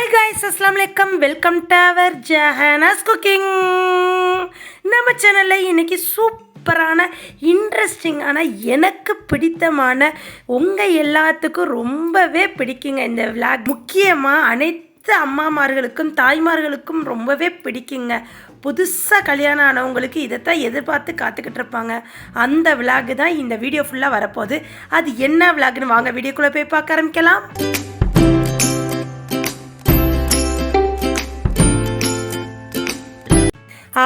Hi guys, அஸ்ஸலாமு அலைக்கும். Welcome to our Jahana's cooking. நம்ம சேனலில் இன்றைக்கி சூப்பரான இன்ட்ரெஸ்டிங்கான எனக்கு பிடித்தமான உங்கள் எல்லாத்துக்கும் ரொம்பவே பிடிக்குங்க இந்த விளாக். முக்கியமாக அனைத்து அம்மாமார்களுக்கும் தாய்மார்களுக்கும் ரொம்பவே பிடிக்குங்க. புதுசாக கல்யாணம் ஆனவங்களுக்கு இதைத்தான் எதிர்பார்த்து காத்துக்கிட்டு இருப்பாங்க. அந்த விளாக் தான் இந்த வீடியோ ஃபுல்லாக வரப்போகுது. அது என்ன விளாக்னு வாங்க வீடியோக்குள்ளே போய் பார்க்க ஆரம்பிக்கலாம்.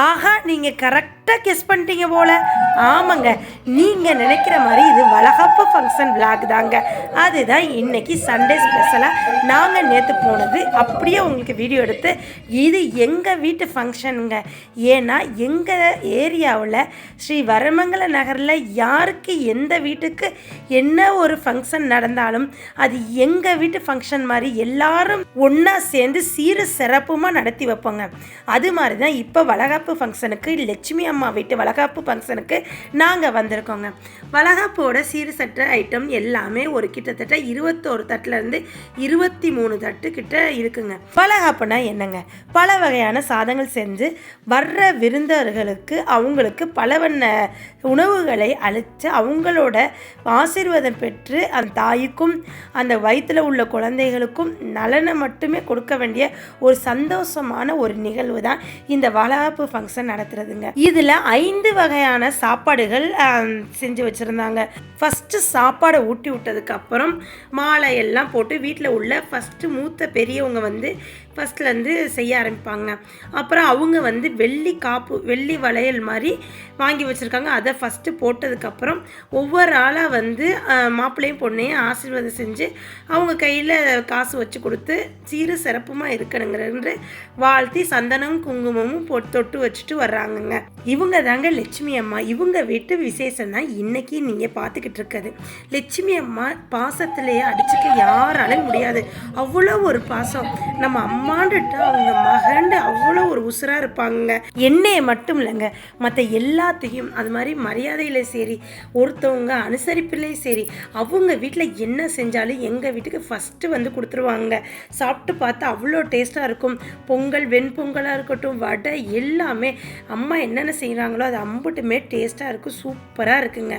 ஆஹா, நீங்கள் கரெக்டாக கெஸ் பண்ணிட்டீங்க போல. ஆமாங்க, நீங்கள் நினைக்கிற மாதிரி இது வளகாப்பு ஃபங்க்ஷன் விளாக் தாங்க. அதுதான் இன்றைக்கி சண்டே ஸ்பெஷலாக நாங்கள் நேற்று போனது. அப்படியே உங்களுக்கு வீடியோ எடுத்து இது எங்கள் வீட்டு ஃபங்க்ஷனுங்க. ஏன்னா எங்கள் ஏரியாவில் ஸ்ரீ வரமங்கல நகரில் யாருக்கு எந்த வீட்டுக்கு என்ன ஒரு ஃபங்க்ஷன் நடந்தாலும் அது எங்கள் வீட்டு ஃபங்க்ஷன் மாதிரி எல்லாரும் ஒன்றா சேர்ந்து சீர சிறப்புமாக நடத்தி வைப்போங்க. அது மாதிரி தான் இப்போ வளகாப்பு ஃபங்க்ஷனுக்கு லட்சுமி அம்மா வீட்டு வளகாப்பு ஃபங்க்ஷனுக்கு நாங்கள் வந்திருக்கோங்க. வளகாப்போட சீர் சட்ட ஐட்டம் எல்லாமே ஒரு கிட்டத்தட்ட 21 தட்டுலேருந்து 23 தட்டு கிட்ட இருக்குங்க. வளகாப்புனா என்னங்க? பல வகையான சாதங்கள் செஞ்சு வர்ற விருந்தர்களுக்கு அவங்களுக்கு பல வண்ண உணவுகளை அளித்து அவங்களோட ஆசீர்வாதம் பெற்று அந்த தாய்க்கும் அந்த வயிற்றில் உள்ள குழந்தைகளுக்கும் நலனை மட்டுமே கொடுக்க வேண்டிய ஒரு சந்தோஷமான ஒரு நிகழ்வு தான் இந்த வளகாப்பு ஃபங்க்ஷன் நடத்துறதுங்க. இதில் 5 வகையான சாப்பாடுகள் செஞ்சு வச்சுருந்தாங்க. ஃபஸ்ட்டு சாப்பாடை ஊட்டி விட்டதுக்கு அப்புறம் மாலை எல்லாம் போட்டு வீட்டில் உள்ள ஃபஸ்ட்டு மூத்த பெரியவங்க வந்து ஃபஸ்ட்லேருந்து செய்ய ஆரம்பிப்பாங்க. அப்புறம் அவங்க வந்து வெள்ளி வளையல் மாதிரி வாங்கி வச்சுருக்காங்க. அதை ஃபஸ்ட்டு போட்டதுக்கப்புறம் ஒவ்வொரு ஆளாக வந்து மாப்பிள்ளையும் பொண்ணையும் ஆசீர்வாதம் செஞ்சு அவங்க கையில் காசு வச்சு கொடுத்து சீர சிறப்புமாக இருக்கணுங்கிற வாழ்த்தி சந்தனம் குங்குமமும் தொட்டு வச்சுட்டு வர்றாங்கங்க. இவங்க தாங்க லட்சுமி அம்மா. இவங்க வீட்டு விசேஷம் தான் இன்றைக்கி நீங்கள் பார்த்துக்கிட்டு இருக்குது. லட்சுமி அம்மா பாசத்திலேயே அடிச்சுக்க யாராலும் முடியாது. அவ்வளோ ஒரு பாசம். நம்ம அம்மாண்டுட்டு அவங்க மகண்டு அவ்வளோ ஒரு உசுராக இருப்பாங்க. என்னையை மட்டும் இல்லைங்க, மற்ற எல்லாத்தையும் அது மாதிரி மரியாதையில் சரி, ஒருத்தவங்க அனுசரிப்பிலையும் சரி, அவங்க வீட்டில் என்ன செஞ்சாலும் எங்கள் வீட்டுக்கு ஃபஸ்ட்டு வந்து கொடுத்துருவாங்க. சாப்பிட்டு பார்த்தா அவ்வளோ டேஸ்ட்டாக இருக்கும். பொங்கல், வெண்பொங்கலாக இருக்கட்டும், வடை எல்லாமே அம்மா என்னென்ன செய்கிறாங்களோ அது அம்புட்டுமே டேஸ்ட்டாக இருக்கும். சூப்பராக இருக்குங்க.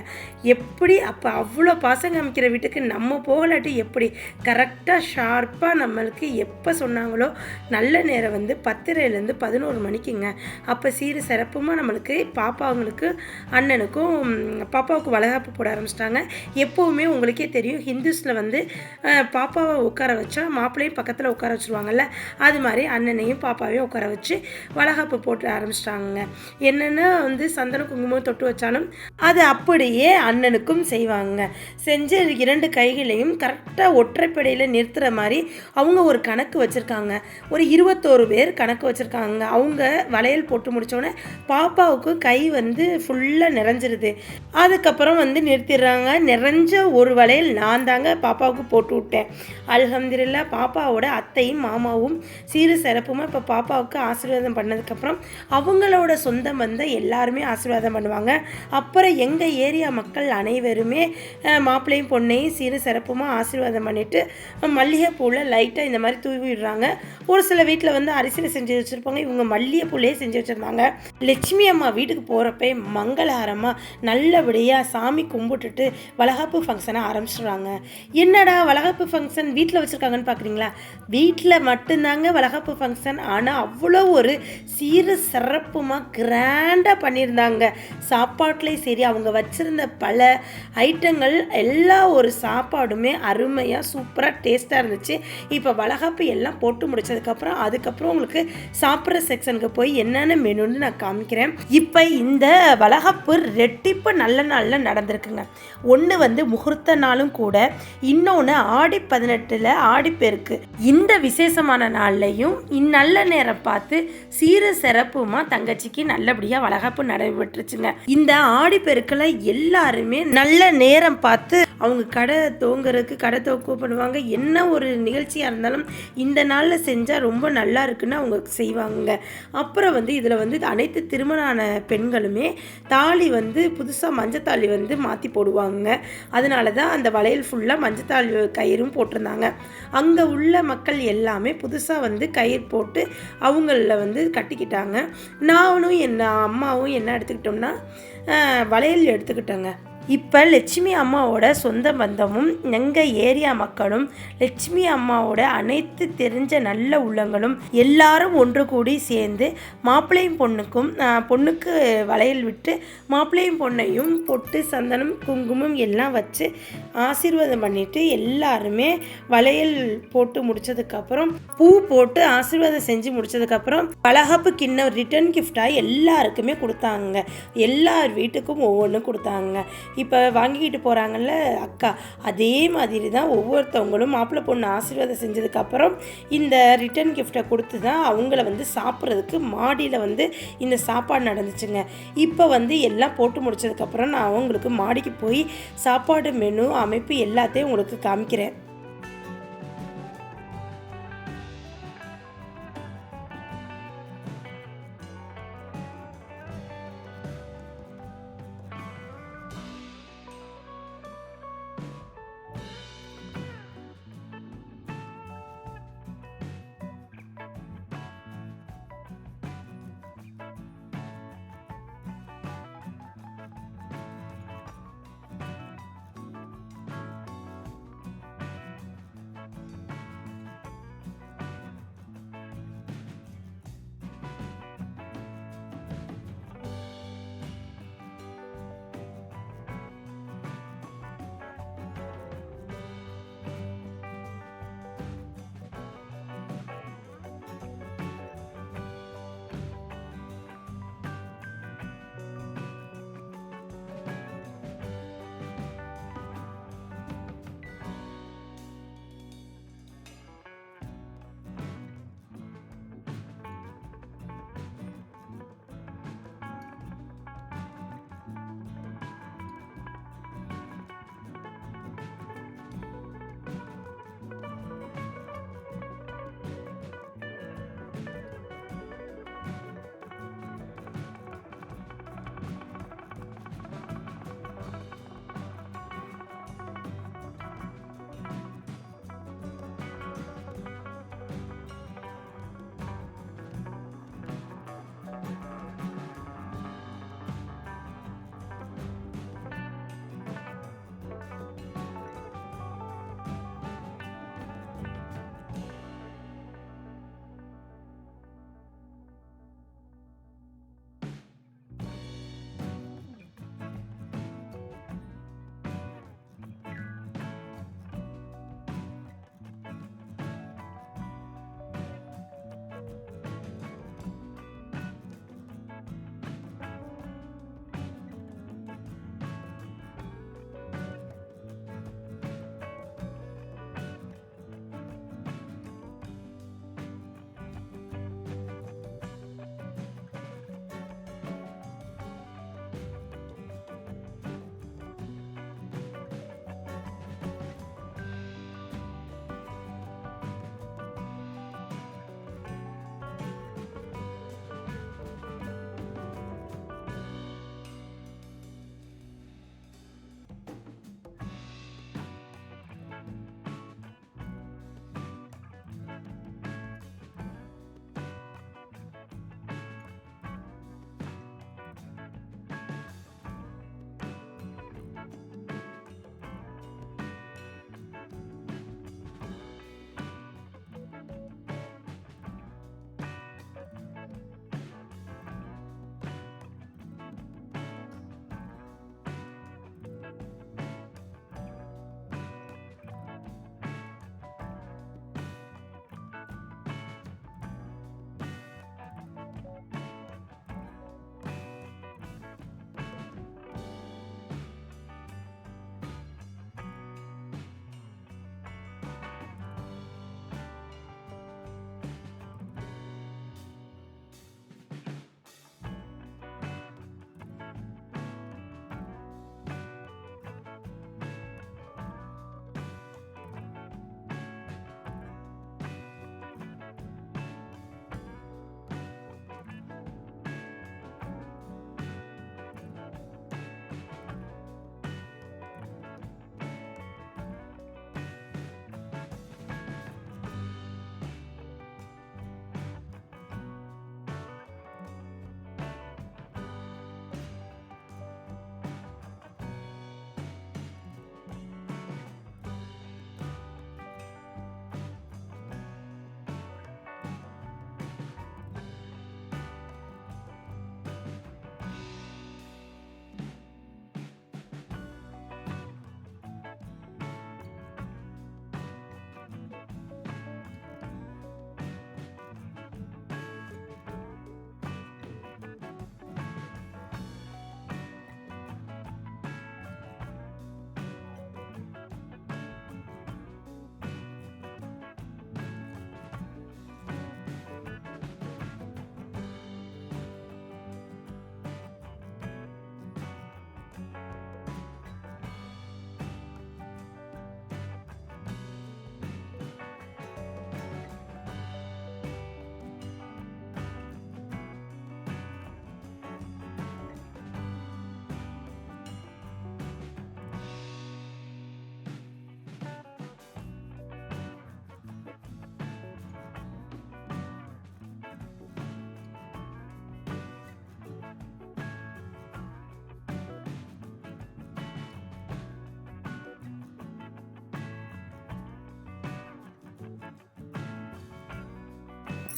எப்படி அப்போ அவ்வளோ பாசம் காமிக்கிற வீட்டுக்கு நம்ம போகலாட்டி எப்படி? கரெக்டாக ஷார்ப்பாக நம்மளுக்கு எப்போ சொன்னாங்களோ நல்ல நேரம் வந்து 10:30லேருந்து 11 மணிக்குங்க. அப்போ சீர சிறப்புமாக நம்மளுக்கு பாப்பாவங்களுக்கு அண்ணனுக்கும் பாப்பாவுக்கு வளகாப்பு போட ஆரம்பிச்சிட்டாங்க. எப்போவுமே உங்களுக்கே தெரியும், ஹிந்துஸில் வந்து பாப்பாவை உட்கார வச்சா மாப்பிள்ளையும் பக்கத்தில் உட்கார வச்சுருவாங்கல்ல, அது மாதிரி அண்ணனையும் பாப்பாவையும் உட்கார வச்சு வளகாப்பு போட்டு ஆரம்பிச்சிட்டாங்க. என்னென்ன வந்து சந்தன குங்குமம் தொட்டு வச்சாலும் அது அப்படியே அண்ணனுக்கும் செய்வாங்க. செஞ்சு 2 கைகளையும் கரெக்டாக ஒற்றைப்படையில் நிறுத்துகிற மாதிரி அவங்க ஒரு கணக்கு வச்சுருக்காங்க. ஒரு 21 பேர் கணக்கு வச்சுருக்காங்க. அவங்க வளையல் போட்டு முடித்தோடனே பாப்பாவுக்கு கை வந்து ஃபுல்லாக நிறைஞ்சிருது. அதுக்கப்புறம் வந்து நிறுத்திடுறாங்க. நிறைஞ்ச ஒரு வளையல் நான் தாங்க பாப்பாவுக்கு போட்டு விட்டேன். அல்ஹம்துலில்லாஹ். பாப்பாவோட அத்தையும் மாமாவும் சீர சிறப்புமாக இப்போ பாப்பாவுக்கு ஆசீர்வாதம் பண்ணதுக்கப்புறம் அவங்களோட சொந்த பந்த எல்லாருமே ஆசீர்வாதம் பண்ணுவாங்க. அப்புறம் எங்கள் ஏரியா மக்கள் அனைவருமே மாப்பிள்ளையும் பொண்ணையும் சீர சிறப்புமாக ஆசீர்வாதம் பண்ணிவிட்டு மல்லிகைப்பூவில் லைட்டாக இந்த மாதிரி தூவி விடுறாங்க. ஒரு சில வீட்டில் வந்து அரிசியில் செஞ்சு வச்சுருப்பாங்க. இவங்க மல்லிகைப்பூலையே செஞ்சு வச்சுருந்தாங்க. லட்சுமி அம்மா வீட்டுக்கு போகிறப்ப மங்களகரமாக நல்லபடியாக சாமி கும்பிட்டுட்டு வளகாப்பு ஃபங்க்ஷனை ஆரம்பிச்சிடுறாங்க. என்னடா வளகாப்பு ஃபங்க்ஷன் வீட்டில் வச்சுருக்காங்கன்னு பார்க்குறீங்களா? வீட்டில் மட்டும்தாங்க வளகாப்பு ஃபங்க்ஷன். ஆனால் அவ்வளோ ஒரு சீர சிறப்புமாக கிராண்டாக பண்ணியிருந்தாங்க. சாப்பாட்டுலேயும் சரி, அவங்க வச்சுருந்த பல ஐட்டங்கள் எல்லா ஒரு சாப்பாடுமே அருமையாக சூப்பராக டேஸ்ட்டாக இருந்துச்சு. இப்போ வளகாப்பு எல்லாம் போட்டு முடிச்சதுக்கப்புறம் அதுக்கப்புறம் உங்களுக்கு சாப்பிட்ற செக்ஷனுக்கு போய் என்னென்ன மெனுன்னு நான் காமிக்கிறேன். இப்போ இந்த வளகாப்பு ரெட்டிப்பு நல்ல நாளில் நடந்திருக்குங்க. ஒன்று வந்து முகூர்த்த நாளும் கூட, இன்னொன்று ஆடி 18 ஆடிப்பெருக்கு. இந்த விசேஷமான நாள்லையும் நல்ல நேரம் பார்த்து சீர சிறப்புமா தங்கச்சிக்கு நல்லபடியாக வளகாப்பு நடைபெற்றுச்சுங்க. இந்த ஆடிப்பெருக்கில் எல்லாருமே நல்ல நேரம் பார்த்து அவங்க கடை துவங்குறதுக்கு கடை துவக்க பண்ணுவாங்க. என்ன ஒரு நிகழ்ச்சியாக இருந்தாலும் இந்த நாளில் செஞ்சால் ரொம்ப நல்லா இருக்குன்னு அவங்க செய்வாங்க. அப்புறம் வந்து இதில் வந்து அனைத்து திருமண ஆன பெண்களுமே தாலி வந்து புதுசாக மஞ்சத்தாலி வந்து மாற்றி போடுவாங்க. அதனால தான் அந்த வளையல் ஃபுல்லாக மஞ்சத்தாலி கயிறும் போட்டிருந்தாங்க. அங்கே உள்ள மக்கள் எல்லாமே புதுசாக வந்து கயிறு போட்டு அவங்கள வந்து கட்டிக்கிட்டாங்க. நானும் அம்மாவும் என்ன எடுத்துக்கிட்டோம்னா வளையல் எடுத்துக்கிட்டோங்க. இப்போ லட்சுமி அம்மாவோட சொந்த பந்தமும் எங்கள் ஏரியா மக்களும் லட்சுமி அம்மாவோட அனைத்து தெரிஞ்ச நல்ல உள்ளங்களும் எல்லாரும் ஒன்று கூடி சேர்ந்து மாப்பிள்ளையும் பொண்ணுக்கு வளையல் விட்டு மாப்பிள்ளையும் பொண்ணையும் பொட்டு சந்தனம் குங்குமம் எல்லாம் வச்சு ஆசீர்வாதம் பண்ணிட்டு எல்லாருமே வளையல் போட்டு முடிச்சதுக்கப்புறம் பூ போட்டு ஆசீர்வாதம் செஞ்சு முடிச்சதுக்கப்புறம் வளகாப்பு கிண்ணம் ரிட்டர்ன் கிஃப்டாக எல்லாருக்குமே கொடுத்தாங்க. எல்லார் வீட்டுக்கும் ஒவ்வொன்றும் கொடுத்தாங்க. இப்போ வாங்கிக்கிட்டு போகிறாங்கல்ல அக்கா, அதே மாதிரி தான் ஒவ்வொருத்தவங்களும் மாப்பிள்ளை பொண்ணு ஆசீர்வாதம் செஞ்சதுக்கப்புறம் இந்த ரிட்டர்ன் கிஃப்டை கொடுத்து தான் அவங்கள வந்து சாப்பிட்றதுக்கு மாடியில் வந்து இந்த சாப்பாடு நடந்துச்சுங்க. இப்போ வந்து எல்லாம் போட்டு முடிச்சதுக்கப்புறம் நான் அவங்களுக்கு மாடிக்கு போய் சாப்பாடு மெனு அமைப்பு எல்லாத்தையும் உங்களுக்கு காமிக்கிறேன்.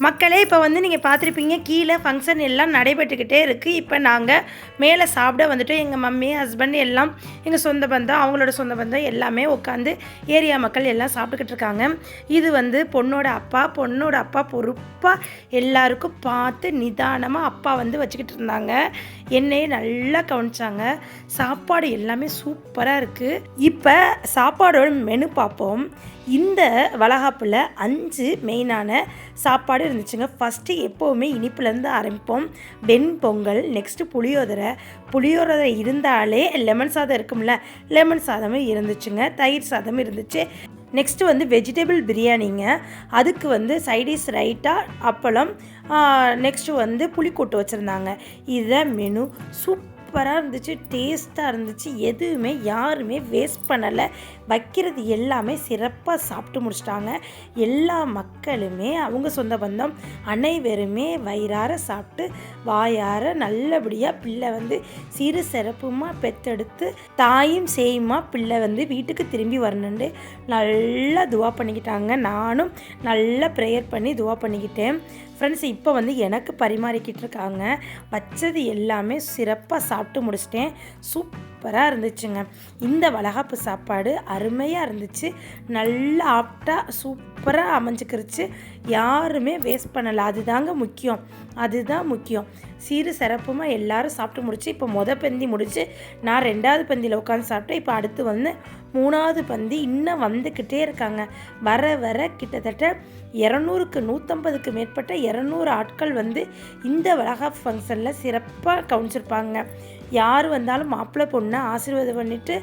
மக்களே இப்போ வந்து நீங்கள் பார்த்துருப்பீங்க கீழே ஃபங்க்ஷன் எல்லாம் நடைபெற்றுக்கிட்டே இருக்குது. இப்போ நாங்கள் மேலே சாப்பிட வந்துட்டு எங்கள் மம்மி ஹஸ்பண்ட் எல்லாம் எங்கள் சொந்த பந்தம் அவங்களோட சொந்த பந்தம் எல்லாமே உட்காந்து ஏரியா மக்கள் எல்லாம் சாப்பிட்டுக்கிட்டு இருக்காங்க. இது வந்து பொண்ணோட அப்பா பொறுப்பாக எல்லாருக்கும் பார்த்து நிதானமாக அப்பா வந்து வச்சுக்கிட்டு இருந்தாங்க. என்னையே நல்லா கவனிச்சாங்க. சாப்பாடு எல்லாமே சூப்பராக இருக்குது. இப்போ சாப்பாடோட மெனு பார்ப்போம். இந்த வளகாப்பில் 5 மெயினான சாப்பாடு இருந்துச்சுங்க. ஃபஸ்ட்டு எப்போவுமே இனிப்புலேருந்து ஆரம்பிப்போம். வெண்பொங்கல், நெக்ஸ்ட்டு புளியோதரை இருந்தாலே லெமன் சாதம் இருக்கும்ல, லெமன் சாதமும் இருந்துச்சுங்க. தயிர் சாதம் இருந்துச்சு. நெக்ஸ்ட்டு வந்து வெஜிடபிள் பிரியாணிங்க. அதுக்கு வந்து சைடிஷ் ரைட்டா அப்பளம், நெக்ஸ்ட்டு வந்து புளிக்கூட்டு வச்சுருந்தாங்க. இதுதான் மெனு. சூப்பராக இருந்துச்சு, டேஸ்ட்டாக இருந்துச்சு. எதுவுமே யாருமே வேஸ்ட் பண்ணலை. வைக்கிறது எல்லாமே சிறப்பாக சாப்பிட்டு முடிச்சிட்டாங்க. எல்லா மக்களுமே அவங்க சொந்த பந்தம் அனைவருமே வயிறார சாப்பிட்டு வாயார நல்லபடியாக பிள்ளை வந்து சிறு சிறப்புமாக பெற்றெடுத்து தாயும் சேயுமா பிள்ளை வந்து வீட்டுக்கு திரும்பி வரணுண்டு நல்லா துவா பண்ணிக்கிட்டாங்க. நானும் நல்லா ப்ரேயர் பண்ணி துவா பண்ணிக்கிட்டேன். ஃப்ரெண்ட்ஸ், இப்போ வந்து எனக்கு பரிமாறிக்கிட்டு இருக்காங்க. வச்சது எல்லாமே சிறப்பாக சாப்பிட்டு முடிச்சிட்டேன். சூப்பராக இருந்துச்சுங்க. இந்த வளகாப்பு சாப்பாடு அருமையாக இருந்துச்சு. நல்லா ஆப்டாக சூப்பராக அமைஞ்சிக்கிருச்சு. யாருமே வேஸ்ட் பண்ணலை. அதுதான் முக்கியம். சீரு சிறப்புமாக எல்லோரும் சாப்பிட்டு முடிச்சு இப்போ பந்தி முடிச்சு நான் 2வது பந்தியில் உட்காந்து சாப்பிட்டேன். இப்போ அடுத்து வந்து 3வது பந்தி இன்னும் வந்துக்கிட்டே இருக்காங்க. வர கிட்டத்தட்ட 200க்கு 150க்கு மேற்பட்ட 200 ஆட்கள் வந்து இந்த வளகாப்பு ஃபங்க்ஷனில் சிறப்பாக கவனிச்சிருப்பாங்க. யார் வந்தாலும் மாப்பிள்ளை பொண்ணை ஆசீர்வாதம் பண்ணிவிட்டு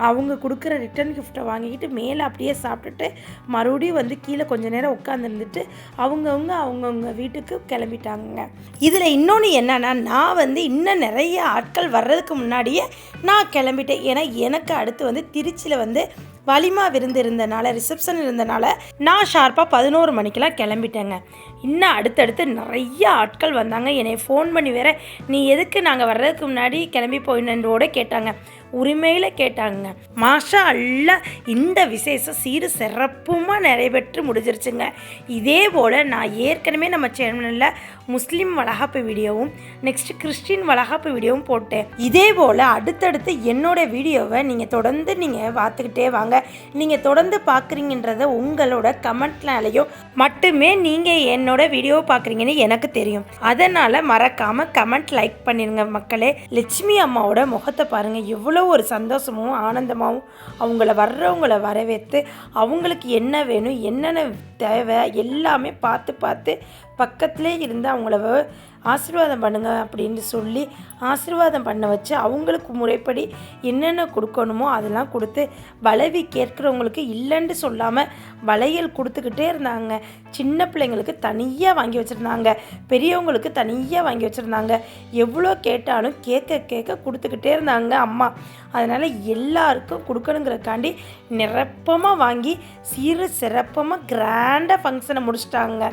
அவங்க கொடுக்குற ரிட்டன் கிஃப்ட்டை வாங்கிக்கிட்டு மேலே அப்படியே சாப்பிட்டுட்டு மறுபடியும் வந்து கீழே கொஞ்சம் நேரம் உட்காந்துருந்துட்டு அவங்கவுங்க வீட்டுக்கு கிளம்பிட்டாங்க. இதில் இன்னொன்று என்னென்னா, நான் வந்து இன்னும் நிறைய ஆட்கள் வர்றதுக்கு முன்னாடியே நான் கிளம்பிட்டேன். ஏன்னா எனக்கு அடுத்து வந்து திருச்சியில் வந்து வலிமா விருந்து இருந்தனால, ரிசப்ஷன் இருந்தனால நான் ஷார்ப்பாக 11 மணிக்கெலாம் கிளம்பிட்டேங்க. இன்னும் அடுத்தடுத்து நிறைய ஆட்கள் வந்தாங்க. என்னை ஃபோன் பண்ணி வேற நீ எதுக்கு நாங்கள் வர்றதுக்கு முன்னாடி கிளம்பி போயினோட கேட்டாங்க. உரிமையில் கேட்டாங்க. மாஷா அல்லா, இந்த விசேஷம் சீரு சிறப்புமாக நிறைவேற்றி முடிஞ்சிருச்சுங்க. இதே போல் நான் ஏற்கனவே நம்ம சேனலில் முஸ்லீம் வளகாப்பு வீடியோவும் நெக்ஸ்ட் கிறிஸ்டின் வளகாப்பு வீடியோவும் போட்டேன். இதே போல் அடுத்தடுத்து என்னோடய வீடியோவை நீங்கள் தொடர்ந்து பார்த்துக்கிட்டே வாங்க. நீங்கள் தொடர்ந்து பார்க்குறீங்கன்றத உங்களோட கமெண்ட்னாலேயும் மட்டுமே நீங்கள் என்னோட வீடியோவை பார்க்குறீங்கன்னு எனக்கு தெரியும். அதனால் மறக்காமல் கமெண்ட் லைக் பண்ணிடுங்க மக்களே. லட்சுமி அம்மாவோட முகத்தை பாருங்கள், எவ்வளோ ஒரு சந்தோஷமும் ஆனந்தமாகவும் வர்றவங்கள வரவேற்று அவங்களுக்கு என்ன வேணும் என்னென்ன தேவை எல்லாமே பார்த்து பக்கத்திலே இருந்து அவங்கள ஆசீர்வாதம் பண்ணுங்க அப்படின்னு சொல்லி ஆசீர்வாதம் பண்ண வச்சு அவங்களுக்கு முறைப்படி என்னென்ன கொடுக்கணுமோ அதெல்லாம் கொடுத்து வளைவி கேட்குறவங்களுக்கு இல்லைன்னு சொல்லாமல் வளையல் கொடுத்துக்கிட்டே இருந்தாங்க. சின்ன பிள்ளைங்களுக்கு தனியாக வாங்கி வச்சுருந்தாங்க, பெரியவங்களுக்கு தனியாக வாங்கி வச்சுருந்தாங்க. எவ்வளோ கேட்டாலும் கேட்க கொடுத்துக்கிட்டே இருந்தாங்க அம்மா. அதனால் எல்லாருக்கும் கொடுக்கணுங்கிறக்காண்டி நிரப்பமாக வாங்கி சீரு சிறப்பமாக கிராண்டாக ஃபங்க்ஷனை முடிச்சிட்டாங்க.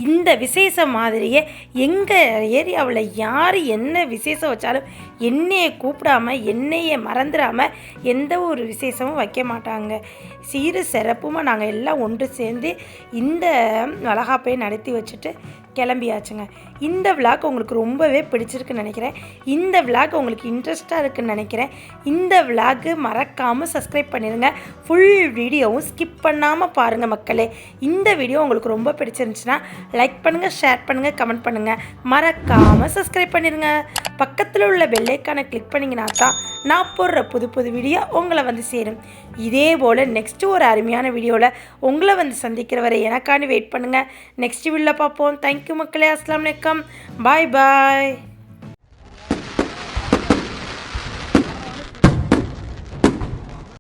இந்த விசேஷம் மாதிரியே எங்கள் ஏரியாவில் யார் என்ன விசேஷம் வச்சாலும் என்னையை கூப்பிடாமல் என்னையை மறந்துடாமல் எந்த ஒரு விசேஷமும் வைக்க மாட்டாங்க. சீரு சிறப்புமாக நாங்கள் எல்லாம் ஒன்று சேர்ந்து இந்த வளகாப்பை நடத்தி வச்சுட்டு கிளம்பியாச்சுங்க. இந்த விளாக் உங்களுக்கு ரொம்பவே பிடிச்சிருக்குன்னு நினைக்கிறேன். இந்த விளாக் உங்களுக்கு இன்ட்ரெஸ்ட்டாக இருக்குன்னு நினைக்கிறேன். இந்த விளாக்கு மறக்காமல் சப்ஸ்கிரைப் பண்ணிடுங்க. ஃபுல் வீடியோவும் ஸ்கிப் பண்ணாமல் பாருங்கள் மக்களே. இந்த வீடியோ உங்களுக்கு ரொம்ப பிடிச்சிருந்துச்சுன்னா லைக் பண்ணுங்கள், ஷேர் பண்ணுங்கள், கமெண்ட் பண்ணுங்கள். மறக்காமல் சப்ஸ்கிரைப் பண்ணிடுங்க. பக்கத்தில் உள்ள பெல்லைக்கானை கிளிக் பண்ணிங்கன்னா தான் நான் போடுற புது வீடியோ உங்களை வந்து சேரும். இதே போல் நெக்ஸ்ட்டு ஒரு அருமையான வீடியோவில் உங்களை வந்து சந்திக்கிற வரை எனக்காண்டி வெயிட் பண்ணுங்கள். நெக்ஸ்ட் வீடியோவில் பார்ப்போம். தேங்க்யூ மக்களே. அஸ்ஸலாமு அலைக்கும். பாய்.